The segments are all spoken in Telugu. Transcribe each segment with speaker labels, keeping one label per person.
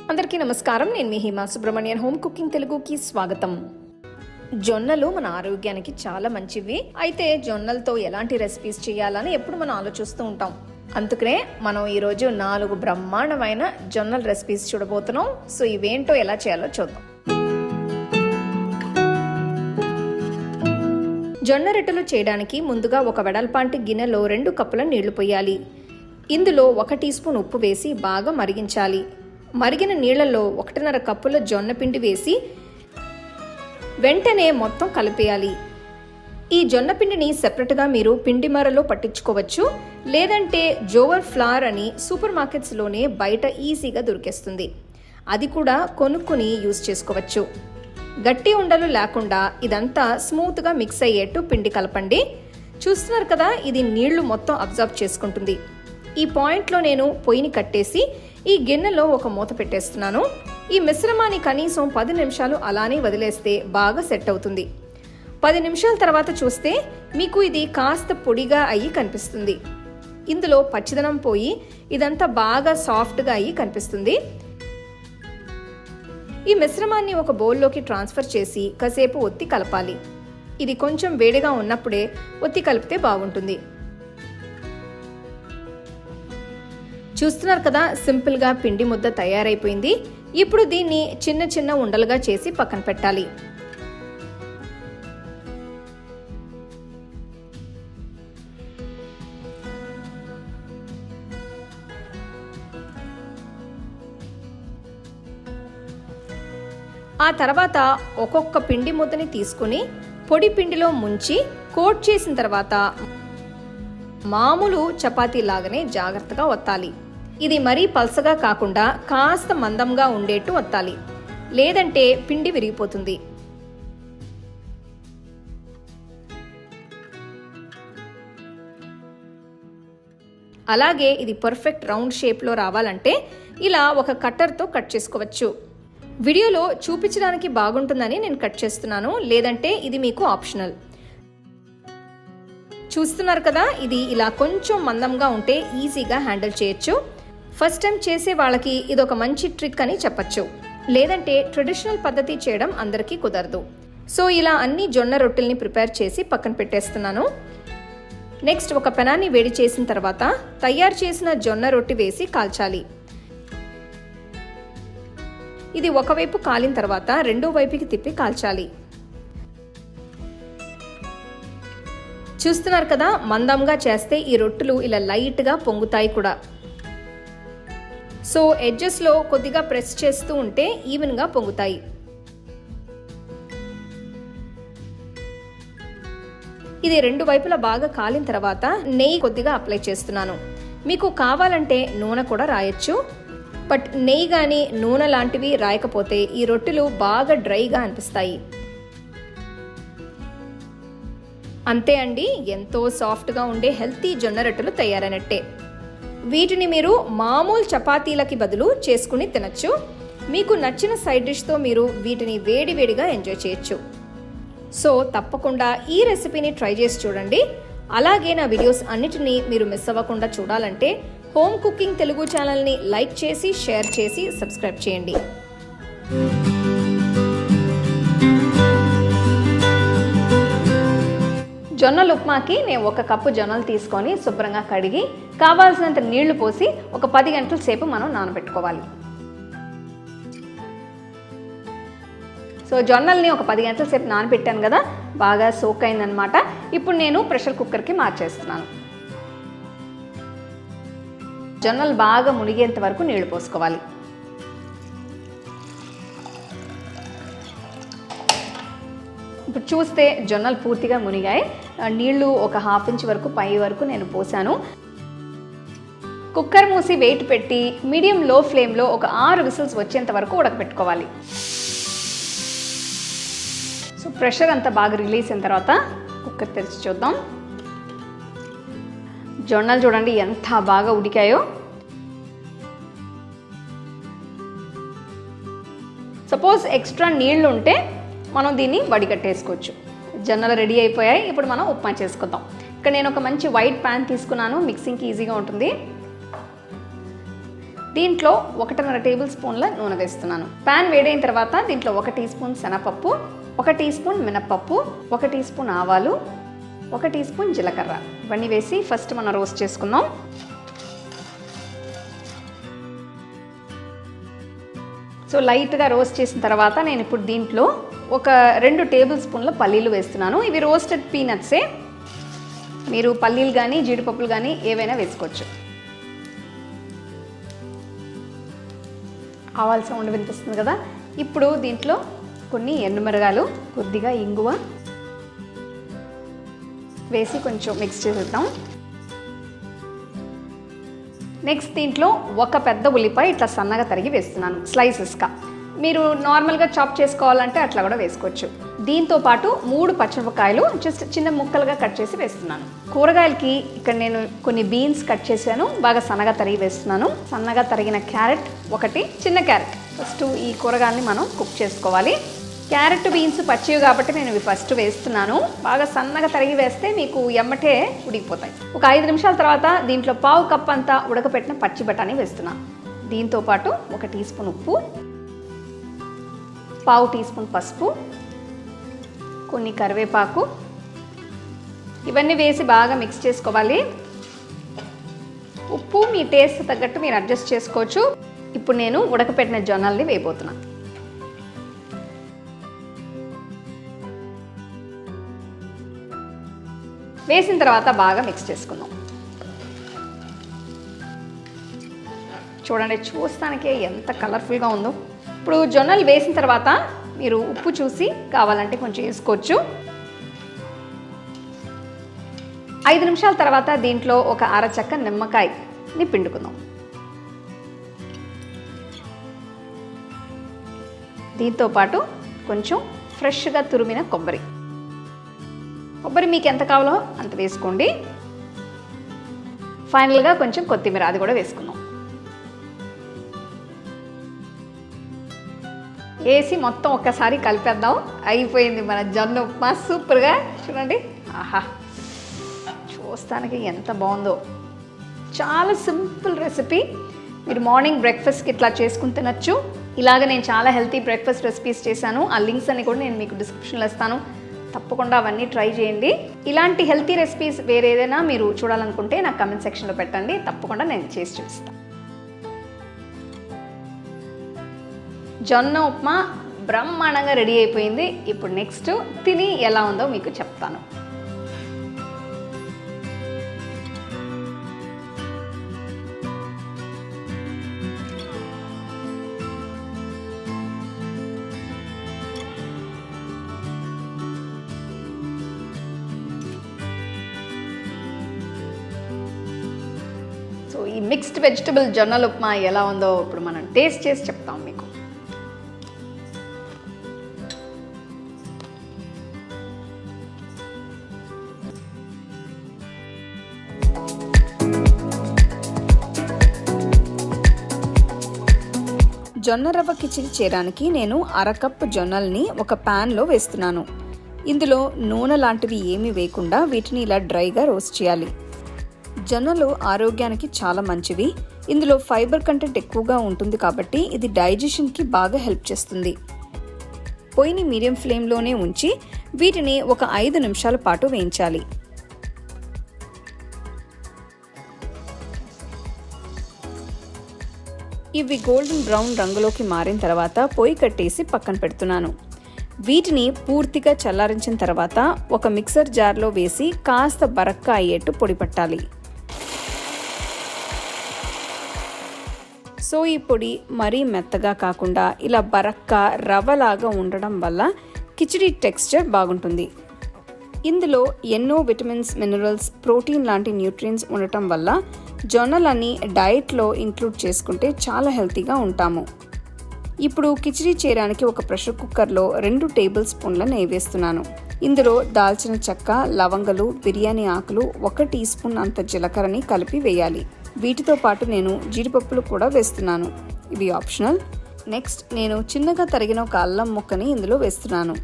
Speaker 1: అందరికీ నమస్కారం. నేను మీ హిమా సుబ్రహ్మణ్యన్. హోమ్ కుకింగ్ తెలుగుకి స్వాగతం. జొన్నలు మన ఆరోగ్యానికి చాలా మంచివి. అయితే జొన్నలతో ఎలాంటి రెసిపీస్ చేయాలని ఎప్పుడు మనం ఆలోచిస్తూ ఉంటాం. అందుకనే మనం ఈరోజు 4 బ్రహ్మాండమైన జొన్నల రెసిపీస్ చూడబోతున్నాం. సో ఇవేంటో ఎలా చేయాలో చూద్దాం. జొన్న రొట్టెలు చేయడానికి ముందుగా ఒక వెడల్పాంటి గిన్నెలో 2 కప్పుల నీళ్లు పోయాలి. ఇందులో 1 టీ స్పూన్ ఉప్పు వేసి బాగా మరిగించాలి. మరిగిన నీళ్లలో 1.5 కప్పుల జొన్న పిండి వేసి వెంటనే మొత్తం కలిపేయాలి. ఈ జొన్న పిండిని సెపరేట్గా మీరు పిండి మరలో పట్టించుకోవచ్చు, లేదంటే జోవర్ ఫ్లార్ అని సూపర్ మార్కెట్స్లోనే బయట ఈజీగా దొరికేస్తుంది. అది కూడా కొనుక్కుని యూజ్ చేసుకోవచ్చు. గట్టి ఉండలు లేకుండా ఇదంతా స్మూత్గా మిక్స్ అయ్యేట్టు పిండి కలపండి. చూస్తున్నారు కదా, ఇది నీళ్లు మొత్తం అబ్జర్వ్ చేసుకుంటుంది. ఈ పాయింట్లో నేను పొయ్యిని కట్టేసి ఈ గిన్నెలో ఒక మూత పెట్టేస్తున్నాను. ఈ మిశ్రమాన్ని కనీసం 10 నిమిషాలు అలానే వదిలేస్తే బాగా సెట్ అవుతుంది. 10 నిమిషాల తర్వాత చూస్తే మీకు ఇది కాస్త పొడిగా అయ్యి కనిపిస్తుంది. ఇందులో పచ్చిదనం పోయి ఇదంతా బాగా సాఫ్ట్గా అయ్యి కనిపిస్తుంది. ఈ మిశ్రమాన్ని ఒక బౌల్లోకి ట్రాన్స్ఫర్ చేసి కాసేపు ఒత్తి కలపాలి. ఇది కొంచెం వేడిగా ఉన్నప్పుడే ఒత్తి కలిపితే బాగుంటుంది. చూస్తున్నారు కదా, సింపుల్గా పిండి ముద్ద తయారైపోయింది. ఇప్పుడు దీన్ని చిన్న చిన్న ఉండలుగా చేసి పక్కన పెట్టాలి. ఆ తర్వాత ఒక్కొక్క పిండి ముద్దని తీసుకుని పొడి పిండిలో ముంచి కోట్ చేసిన తర్వాత మామూలు చపాతీ లాగానే జాగ్రత్తగా ఒత్తాలి. ఇది మరీ పల్సగా కాకుండా కాస్త మందంగా ఉండేట్టు ఒత్తాలి, లేదంటే పిండి విరిగిపోతుంది. అలాగే ఇది పర్ఫెక్ట్ రౌండ్ షేప్లో రావాలంటే ఇలా ఒక కట్టర్తో కట్ చేసుకోవచ్చు. వీడియోలో చూపించడానికి బాగుంటుందని నేను కట్ చేస్తున్నాను, లేదంటే ఇది మీకు ఆప్షనల్. చూస్తున్నారు కదా, ఇది ఇలా కొంచెం మందంగా ఉంటే ఈజీగా హ్యాండిల్ చేయొచ్చు. ఫస్ట్ టైం చేసే వాళ్ళకి ఇది ఒక మంచి ట్రిక్ అని చెప్పచ్చు, లేదంటే ట్రెడిషనల్ పద్ధతి చేయడం అందరికీ కుదరదు. సో ఇలా అన్ని జొన్న రొట్టెల్ని ప్రిపేర్ చేసి పక్కన పెట్టేస్తున్నాను. నెక్స్ట్ ఒక పెనాన్ని వేడి చేసిన తర్వాత తయారు చేసిన జొన్న రొట్టె వేసి కాల్చాలి. ఇది ఒకవైపు కాలిన తర్వాత రెండో వైపుకి తిప్పి కాల్చాలి. చూస్తున్నారు కదా, మందంగా చేస్తే ఈ రొట్టెలు ఇలా లైట్గా పొంగుతాయి కూడా. సో ఎడ్జెస్లో కొద్దిగా ప్రెస్ చేస్తూ ఉంటే ఈవెన్గా పొంగుతాయి. ఇది 2 వైపులా బాగా కాలిన తర్వాత నెయ్యి కొద్దిగా అప్లై చేస్తున్నాను. మీకు కావాలంటే నూనె కూడా రాయొచ్చు, బట్ నెయ్యి కానీ నూనె లాంటివి రాయకపోతే ఈ రొట్టెలు బాగా డ్రైగా అనిపిస్తాయి. అంతే అండి, ఎంతో సాఫ్ట్గా ఉండే హెల్తీ జొన్న రొట్టెలు తయారైనట్టే. వీటిని మీరు మామూలు చపాతీలకి బదులు చేసుకుని తినచ్చు. మీకు నచ్చిన సైడ్ డిష్తో మీరు వీటిని వేడివేడిగా ఎంజాయ్ చేయొచ్చు. సో తప్పకుండా ఈ రెసిపీని ట్రై చేసి చూడండి. అలాగే నా వీడియోస్ అన్నిటినీ మీరు మిస్ అవ్వకుండా చూడాలంటే హోమ్ కుకింగ్ తెలుగు ఛానల్ని లైక్ చేసి, షేర్ చేసి, సబ్స్క్రైబ్ చేయండి. జొన్నల ఉప్మాకి నేను 1 కప్పు జొన్నలు తీసుకొని శుభ్రంగా కడిగి కావాల్సినంత నీళ్లు పోసి ఒక 10 గంటల సేపు మనం నానబెట్టుకోవాలి. సో జొన్నల్ని ఒక 10 గంటల సేపు నానబెట్టాను కదా, బాగా సోక్ అయిందనమాట. ఇప్పుడు నేను ప్రెషర్ కుక్కర్కి మార్చేస్తున్నాను. జొన్నలు బాగా మునిగేంత వరకు నీళ్లు పోసుకోవాలి. ఇప్పుడు చూస్తే జొన్నలు పూర్తిగా మునిగాయి. నీళ్లు ఒక 1/2 ఇంచ్ వరకు పై వరకు నేను పోసాను. కుక్కర్ మూసి వెయిట్ పెట్టి మీడియం లో ఫ్లేమ్లో ఒక 6 విజిల్స్ వచ్చేంత వరకు ఉడకబెట్టుకోవాలి. సో ప్రెషర్ అంతా బాగా రిలీజ్ అయిన తర్వాత కుక్కర్ తెరిచి చూద్దాం. జొన్నలు చూడండి ఎంత బాగా ఉడికాయో. సపోజ్ ఎక్స్ట్రా నీళ్లు ఉంటే మనం దీన్ని వడిగట్టేసుకోవచ్చు. జొన్నలు రెడీ అయిపోయాయి. ఇప్పుడు మనం ఉప్మా చేసుకుందాం. ఇక్కడ నేను ఒక మంచి వైట్ ప్యాన్ తీసుకున్నాను, మిక్సింగ్కి ఈజీగా ఉంటుంది. దీంట్లో 1.5 టేబుల్ స్పూన్ల నూనె వేస్తున్నాను. పాన్ వేడైన తర్వాత దీంట్లో 1 టీ స్పూన్ శనగపప్పు, 1 టీ స్పూన్ మినప్పప్పు, 1 టీ స్పూన్ ఆవాలు, 1 టీ స్పూన్ జీలకర్ర ఇవన్నీ వేసి ఫస్ట్ మనం రోస్ట్ చేసుకుందాం. సో లైట్గా రోస్ట్ చేసిన తర్వాత నేను ఇప్పుడు దీంట్లో ఒక 2 టేబుల్ స్పూన్ల పల్లీలు వేస్తున్నాను. ఇవి రోస్టెడ్ పీనట్సే, మీరు పల్లీలు కానీ జీడిపప్పులు కానీ ఏవైనా వేసుకోవచ్చు. ఆవాల సౌండ్ వినిపిస్తుంది కదా. ఇప్పుడు దీంట్లో కొన్ని ఎండుమిరగాయలు, కొద్దిగా ఇంగువ వేసి కొంచెం మిక్స్ చేసేద్దాం. నెక్స్ట్ దీంట్లో ఒక పెద్ద ఉల్లిపాయ ఇట్లా సన్నగా తరిగి వేస్తున్నాను స్లైసెస్గా. మీరు నార్మల్గా చాప్ చేసుకోవాలంటే అట్లా కూడా వేసుకోవచ్చు. దీంతో పాటు 3 పచ్చిమిరపకాయలు జస్ట్ చిన్న ముక్కలుగా కట్ చేసి వేస్తున్నాను. కూరగాయలకి ఇక్కడ నేను కొన్ని బీన్స్ కట్ చేశాను, బాగా సన్నగా తరిగి వేస్తున్నాను. సన్నగా తరిగిన క్యారెట్, 1 చిన్న క్యారెట్. ఫస్ట్ ఈ కూరగాయలని మనం కుక్ చేసుకోవాలి. క్యారెట్ బీన్స్ పచ్చివి కాబట్టి నేను ఇవి ఫస్ట్ వేస్తున్నాను. బాగా సన్నగా తరిగి వేస్తే మీకు ఎమ్మటే ఉడికిపోతాయి. ఒక 5 నిమిషాల తర్వాత దీంట్లో 1/2 కప్ అంతా ఉడకపెట్టిన పచ్చి బఠానీ వేస్తున్నాను. దీంతో పాటు 1 టీ స్పూన్ ఉప్పు, 1/2 టీ స్పూన్ పసుపు, కొన్ని కరివేపాకు ఇవన్నీ వేసి బాగా మిక్స్ చేసుకోవాలి. ఉప్పు మీ టేస్ట్ తగ్గట్టు మీరు అడ్జస్ట్ చేసుకోవచ్చు. ఇప్పుడు నేను ఉడకపెట్టిన జొన్నల్ని వేయబోతున్నాను. వేసిన తర్వాత బాగా మిక్స్ చేసుకుందాం. చూడండి, చూస్తానికే ఎంత కలర్ఫుల్గా ఉందో. ఇప్పుడు జొన్నలు వేసిన తర్వాత మీరు ఉప్పు చూసి కావాలంటే కొంచెం వేసుకోవచ్చు. 5 నిమిషాల తర్వాత దీంట్లో ఒక అరచక్క నిమ్మకాయని పిండుకుందాం. దీంతో పాటు కొంచెం ఫ్రెష్గా తురిమిన కొబ్బరి మీకు ఎంత కావాలో అంత వేసుకోండి. ఫైనల్గా కొంచెం కొత్తిమీర, అది కూడా వేసుకుందాం. వేసి మొత్తం ఒక్కసారి కలిపేద్దాం. అయిపోయింది మన జొన్న ఉప్మా. సూపర్గా చూడండి. ఆహా, చూస్తానికి ఎంత బాగుందో. చాలా సింపుల్ రెసిపీ. మీరు మార్నింగ్ బ్రేక్ఫాస్ట్కి ఇట్లా చేసుకుని తినచ్చు. ఇలాగ నేను చాలా హెల్తీ బ్రేక్ఫాస్ట్ రెసిపీస్ చేశాను. ఆ లింక్స్ అన్ని కూడా నేను మీకు డిస్క్రిప్షన్లో ఇస్తాను. తప్పకుండా అవన్నీ ట్రై చేయండి. ఇలాంటి హెల్తీ రెసిపీస్ వేరే ఏదైనా మీరు చూడాలనుకుంటే నాకు కమెంట్ సెక్షన్లో పెట్టండి. తప్పకుండా నేను చేసి చూపిస్తాను. జొన్న ఉప్మా బ్రహ్మాండంగా రెడీ అయిపోయింది. ఇప్పుడు నెక్స్ట్ తిని ఎలా ఉందో మీకు చెప్తాను. సో ఈ మిక్స్డ్ వెజిటబుల్ జొన్నల ఉప్మా ఎలా ఉందో ఇప్పుడు మనం టేస్ట్ చేసి చెప్తాం మీకు.
Speaker 2: జొన్న రవ్వ కిచిడి చేయడానికి నేను 1/2 కప్పు జొన్నల్ని ఒక ప్యాన్లో వేస్తున్నాను. ఇందులో నూనె లాంటివి ఏమీ వేయకుండా వీటిని ఇలా డ్రైగా రోస్ట్ చేయాలి. జొన్నలు ఆరోగ్యానికి చాలా మంచివి. ఇందులో ఫైబర్ కంటెంట్ ఎక్కువగా ఉంటుంది కాబట్టి ఇది డైజెషన్కి బాగా హెల్ప్ చేస్తుంది. పొయ్యిని మీడియం ఫ్లేమ్లోనే ఉంచి వీటిని ఒక 5 నిమిషాల పాటు వేయించాలి. ఇవి గోల్డెన్ బ్రౌన్ రంగులోకి మారిన తర్వాత పొయ్యి కట్టేసి పక్కన పెడుతున్నాను. వీటిని పూర్తిగా చల్లారించిన తర్వాత ఒక మిక్సర్ జార్లో వేసి కాస్త బరక్క అయ్యేట్టు పొడి పట్టాలి. సో ఈ పొడి మరీ మెత్తగా కాకుండా ఇలా బరక్క రవ్వలాగా ఉండడం వల్ల కిచిడి టెక్స్చర్ బాగుంటుంది. ఇందులో ఎన్నో విటమిన్స్, మినరల్స్, ప్రోటీన్ లాంటి న్యూట్రియన్స్ ఉండటం వల్ల జొన్నలని డైట్లో ఇంక్లూడ్ చేసుకుంటే చాలా హెల్తీగా ఉంటాము. ఇప్పుడు కిచిడి చేయడానికి ఒక ప్రెషర్ కుక్కర్లో 2 టేబుల్ స్పూన్ల నెయ్యి వేస్తున్నాను. ఇందులో దాల్చిన చెక్క, లవంగలు, బిర్యానీ ఆకులు, 1 టీ స్పూన్ అంత జీలకర్రని కలిపి వేయాలి. వీటితో పాటు నేను జీడిపప్పులు కూడా వేస్తున్నాను. ఇవి ఆప్షనల్. నెక్స్ట్ నేను చిన్నగా తరిగిన ఒక అల్లం ముక్కని ఇందులో వేస్తున్నాను.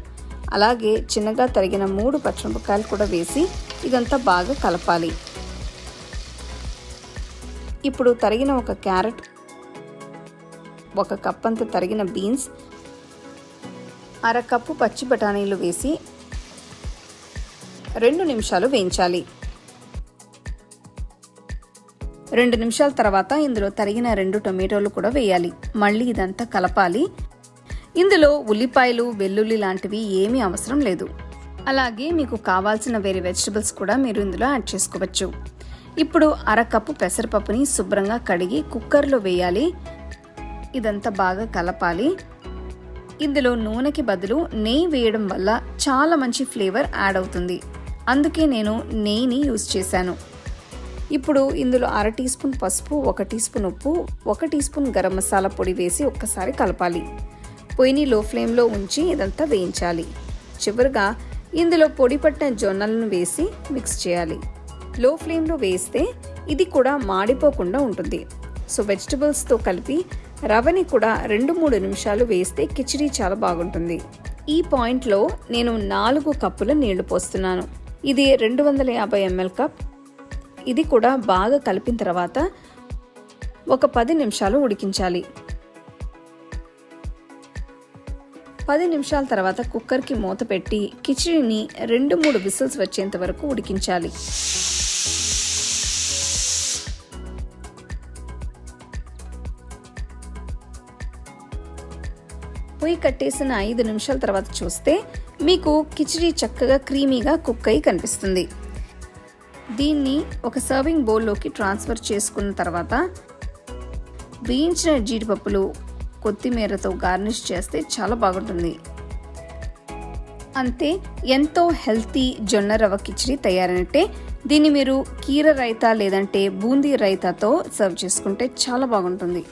Speaker 2: అలాగే చిన్నగా తరిగిన 3 పచ్చిమిరపకాయలు కూడా వేసి ఇదంతా బాగా కలపాలి. ఇప్పుడు తరిగిన ఒక క్యారెట్, 1 కప్ అంత తరిగిన బీన్స్, 1/2 కప్పు పచ్చి బఠానీలు వేసి 2 నిమిషాలు వేయించాలి. 2 నిమిషాల తర్వాత ఇందులో తరిగిన 2 టొమాటోలు కూడా వేయాలి. మళ్ళీ ఇదంతా కలపాలి. ఇందులో ఉల్లిపాయలు, వెల్లుల్లి లాంటివి ఏమీ అవసరం లేదు. అలాగే మీకు కావాల్సిన వేరే వెజిటబుల్స్ కూడా మీరు ఇందులో యాడ్ చేసుకోవచ్చు. ఇప్పుడు 1/2 కప్పు పెసరపప్పుని శుభ్రంగా కడిగి కుక్కర్లో వేయాలి. ఇదంతా బాగా కలపాలి. ఇందులో నూనెకి బదులు నెయ్యి వేయడం వల్ల చాలా మంచి ఫ్లేవర్ యాడ్ అవుతుంది. అందుకే నేను నెయ్యిని యూజ్ చేశాను. ఇప్పుడు ఇందులో 1/2 టీ స్పూన్ పసుపు, 1 టీ స్పూన్ ఉప్పు, 1 టీ స్పూన్ గరం మసాలా పొడి వేసి ఒక్కసారి కలపాలి. పొయ్యిని లో ఫ్లేమ్లో ఉంచి ఇదంతా వేయించాలి. చివరిగా ఇందులో పొడి పట్టిన జొన్నలను వేసి మిక్స్ చేయాలి. లో ఫ్లేమ్లో వేస్తే ఇది కూడా మాడిపోకుండా ఉంటుంది. సో వెజిటబుల్స్తో కలిపి రవ్వని కూడా 2-3 నిమిషాలు వేస్తే కిచిడి చాలా బాగుంటుంది. ఈ పాయింట్లో నేను 4 కప్పుల నీళ్లు పోస్తున్నాను. ఇది 250 ml కప్. ఇది కూడా బాగా కలిపిన తర్వాత ఒక 10 నిమిషాలు ఉడికించాలి. 10 నిమిషాల తర్వాత కుక్కర్కి మూత పెట్టి కిచిడిని 2-3 విసిల్స్ వచ్చేంత వరకు ఉడికించాలి. పొయ్యి కట్టేసిన 5 నిమిషాల తర్వాత చూస్తే మీకు కిచిడి చక్కగా క్రీమీగా కుక్ అయి కనిపిస్తుంది. దీన్ని ఒక సర్వింగ్ బౌల్లోకి ట్రాన్స్ఫర్ చేసుకున్న తర్వాత వేయించిన జీడిపప్పులు, కొత్తిమీరతో గార్నిష్ చేస్తే చాలా బాగుంటుంది. అంతే, ఎంతో హెల్తీ జొన్న రవ్వ కిచిడి తయారైనట్టే. దీన్ని మీరు కీర రైతా లేదంటే బూందీ రైతాతో సర్వ్ చేసుకుంటే చాలా బాగుంటుంది.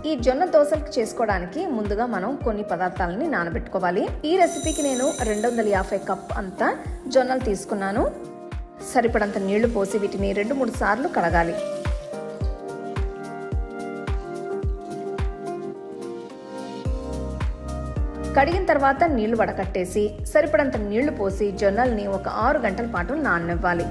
Speaker 1: ఈ జొన్న దోశలు చేసుకోవడానికి ముందుగా మనం కొన్ని పదార్థాలని నానబెట్టుకోవాలి. ఈ రెసిపీకి నేను 250 కప్ అంతా జొన్నలు తీసుకున్నాను. సరిపడంత నీళ్లు పోసి వీటిని 2-3 సార్లు కడగాలి. కడిగిన తర్వాత నీళ్లు వడకట్టేసి సరిపడంత నీళ్లు పోసి జొన్నల్ని ఒక 6 గంటల పాటు నాననివ్వాలి.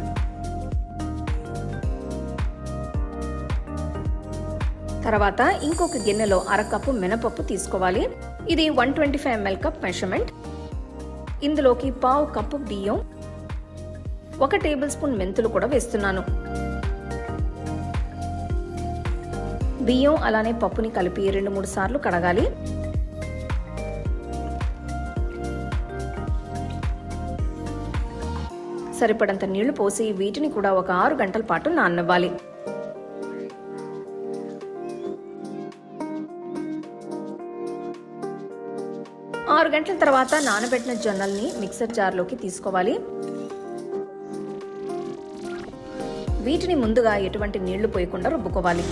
Speaker 1: తర్వాత ఇంకొక గిన్నెలో 1/2 కప్పు మినపప్పు తీసుకోవాలి. ఇది 125 ml కప్ మెజర్మెంట్. ఇందులోకి 1/2 కప్పు బియ్యం, 1 టేబుల్ స్పూన్ మెంతులు కూడా వేస్తున్నాను. బియ్యం అలానే పప్పుని కలిపి 2-3 సార్లు కడగాలి. సరిపడంత నీళ్లు పోసి వీటిని కూడా ఒక 6 గంటల పాటు నాననివ్వాలి. ఆరు గంటల తర్వాత నానబెట్టిన జొన్నల్ని మిక్సర్ జార్లోకి తీసుకోవాలి. వీటిని ముందుగా ఎటువంటి నీళ్లు పోయకుండా రుబ్బుకోవాలి.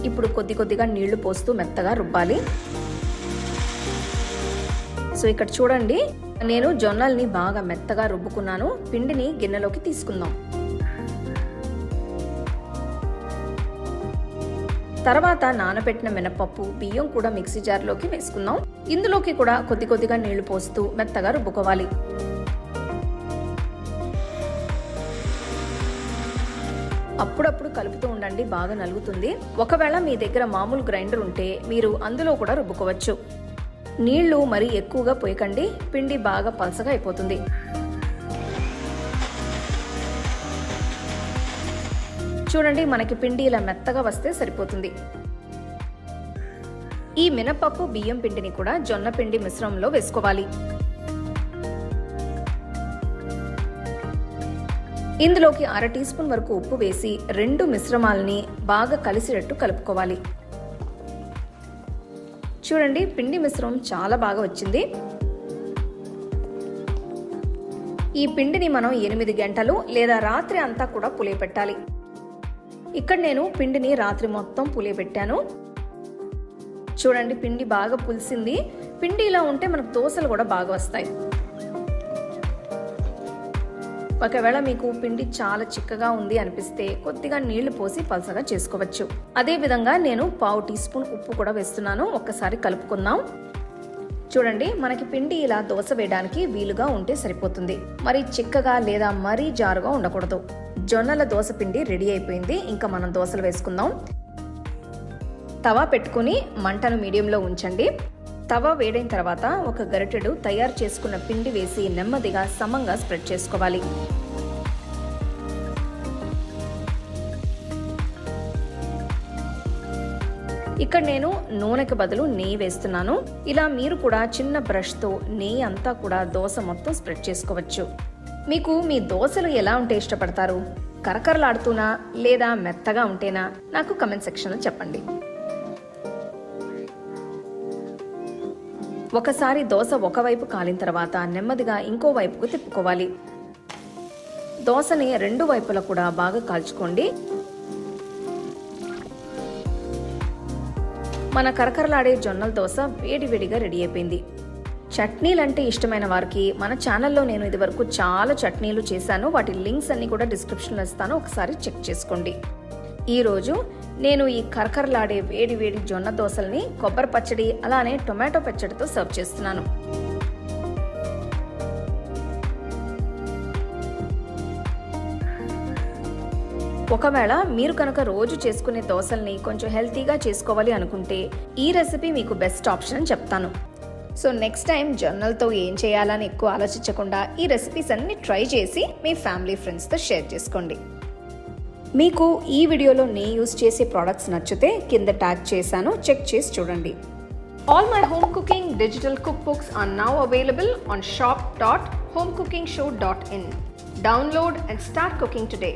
Speaker 1: ఇప్పుడు కొద్దిగా నీళ్లు పోస్తూ మెత్తగా రుబ్బాలి. సో ఇక్కడ చూడండి, నేను జొన్నల్ని బాగా మెత్తగా రుబ్బుకున్నాను. పిండిని గిన్నెలోకి తీసుకుందాం. తర్వాత నానబెట్టిన మినపప్పు, బియ్యం కూడా మిక్సీ జార్లోకి వేసుకుందాం. ఇందులోకి కూడా కొద్దిగా నీళ్లు పోస్తూ మెత్తగా రుబ్బుకోవాలి. అప్పుడప్పుడు కలుపుతూ ఉండండి, బాగా నలుగుతుంది. ఒకవేళ మీ దగ్గర మామూలు గ్రైండర్ ఉంటే మీరు అందులో కూడా రుబ్బుకోవచ్చు. నీళ్లు మరీ ఎక్కువగా పోయకండి, పిండి బాగా పలసగా అయిపోతుంది. చూడండి, మనకి పిండి ఇలా మెత్తగా వస్తే సరిపోతుంది. ఈ మినపప్పు, బియ్యం పిండిని కూడా జొన్న పిండి మిశ్రమంలో వేసుకోవాలి. ఇందులోకి 1/2 టీ స్పూన్ వరకు ఉప్పు వేసి 2 మిశ్రమాలని బాగా కలిసేటట్టు కలుపుకోవాలి. చూడండి, పిండి మిశ్రమం చాలా బాగా వచ్చింది. ఈ పిండిని మనం 8 గంటలు లేదా రాత్రి అంతా కూడా పులియబెట్టాలి. ఇక్కడ నేను పిండిని రాత్రి మొత్తం పులియబెట్టాను. చూడండి, పిండి బాగా పులిసింది. పిండి ఇలా ఉంటే మనకు దోశలు కూడా బాగా వస్తాయి. ఒకవేళ మీకు పిండి చాలా చిక్కగా ఉంది అనిపిస్తే కొద్దిగా నీళ్లు పోసి పలసగా చేసుకోవచ్చు. అదే విధంగా నేను 1/2 టీ స్పూన్ ఉప్పు కూడా వేస్తున్నాను. ఒక్కసారి కలుపుకుందాం. చూడండి, మనకి పిండి ఇలా దోశ వేయడానికి వీలుగా ఉంటే సరిపోతుంది. మరి చిక్కగా లేదా మరీ జారుగా ఉండకూడదు. జొన్నల దోశ పిండి రెడీ అయిపోయింది. ఇంకా మనం దోశలు వేసుకుందాం. తవా పెట్టుకుని మంటను మీడియంలో ఉంచండి. తవా వేడైన తర్వాత ఒక గరిటెడు తయారు చేసుకున్న పిండి వేసి నెమ్మదిగా సమంగా స్ప్రెడ్ చేసుకోవాలి. ఇక్కడ నేను నూనెకి బదులు నెయ్యి వేస్తున్నాను. ఇలా మీరు కూడా చిన్న బ్రష్తో నెయ్యి అంతా కూడా దోశ మొత్తం స్ప్రెడ్ చేసుకోవచ్చు. మీకు మీ దోశలు ఎలా ఉంటే ఇష్టపడతారు? కరకరలాడుతూనా లేదా మెత్తగా ఉంటేనా? నాకు కమెంట్ సెక్షన్లో చెప్పండి. ఒకసారి దోశ ఒకవైపు కాలిన తర్వాత నెమ్మదిగా ఇంకో వైపుకు తిప్పుకోవాలి. దోశని రెండు వైపులా కూడా బాగా కాల్చుకోండి. మన కరకరలాడే జొన్నల దోశ వేడివేడిగా రెడీ అయిపోయింది. చట్నీలు అంటే ఇష్టమైన వారికి మన ఛానల్లో నేను ఇదివరకు చాలా చట్నీలు చేశాను. వాటి లింక్స్ అన్ని కూడా డిస్క్రిప్షన్లో ఇస్తాను, ఒకసారి చెక్ చేసుకోండి. ఈరోజు నేను ఈ కరకరలాడే వేడి జొన్న దోశల్ని కొబ్బరి పచ్చడి అలానే టొమాటో పచ్చడితో సర్వ్ చేస్తున్నాను. ఒకవేళ మీరు కనుక రోజు చేసుకునే దోశల్ని కొంచెం హెల్తీగా చేసుకోవాలి అనుకుంటే ఈ రెసిపీ మీకు బెస్ట్ ఆప్షన్ అని చెప్తాను. సో నెక్స్ట్ టైం జొన్నలతో ఏం చేయాలని ఎక్కువ ఆలోచించకుండా ఈ రెసిపీస్ అన్ని ట్రై చేసి మీ ఫ్యామిలీ ఫ్రెండ్స్తో షేర్ చేసుకోండి. మీకు ఈ వీడియోలో నేను యూజ్ చేసే ప్రోడక్ట్స్ నచ్చితే కింద ట్యాగ్ చేశాను, చెక్ చేసి చూడండి. All my home cooking digital cookbooks are now available on shop.homecookingshow.in. Download and start cooking today.